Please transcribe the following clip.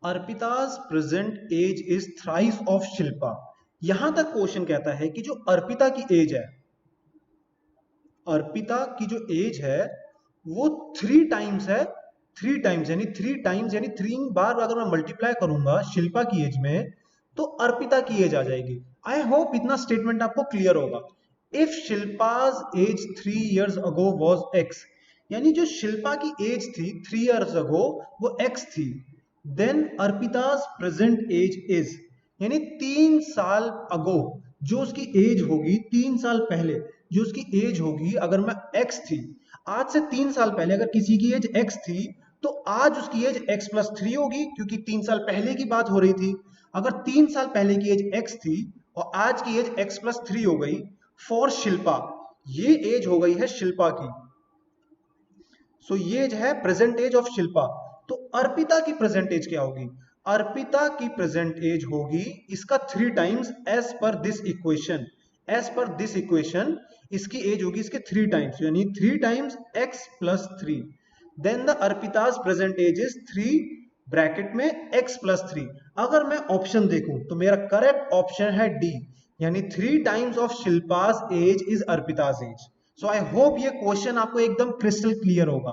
Arpita's present age is thrice of Shilpa. यहां तक question कहता है कि जो अर्पिता की एज है, अर्पिता की जो एज है वो 3 टाइम्स है। 3 टाइम्स यानी 3 बार अगर मैं मल्टीप्लाई करूंगा शिल्पा की एज में तो अर्पिता की एज आ जाएगी। आई होप इतना स्टेटमेंट आपको क्लियर होगा। If Shilpa's age 3 years ago was X, यानी जो शिल्पा की एज थी 3 years ago वो एक्स थी, then Arpita's present age is, यानी 3 साल अगो जो उसकी एज होगी, 3 साल पहले जो उसकी एज होगी, अगर मैं एक्स थी, आज से 3 साल पहले अगर किसी की एज एक्स थी तो आज उसकी एज x+3 होगी, क्योंकि 3 साल पहले की बात हो रही थी। अगर 3 साल पहले की एज एक्स थी और आज की एज x+3 हो गई फॉर शिल्पा, ये एज हो गई है शिल्पा की। सो ये जो है प्रेजेंट एज ऑफ शिल्पा। तो अर्पिता की प्रेजेंट एज क्या होगी? अर्पिता की प्रेजेंट एज होगी इसका 3 times as per this equation. As per this equation इसकी एज होगी इसके 3 टाइम्स, यानी 3 times x+3। Then the Arpita's present age is 3 bracket में x+3। अगर मैं ऑप्शन देखूं तो मेरा करेक्ट ऑप्शन है डी, यानी 3 times of Shilpa's age is Arpita's age. So I hope ये क्वेश्चन आपको एकदम क्रिस्टल क्लियर होगा।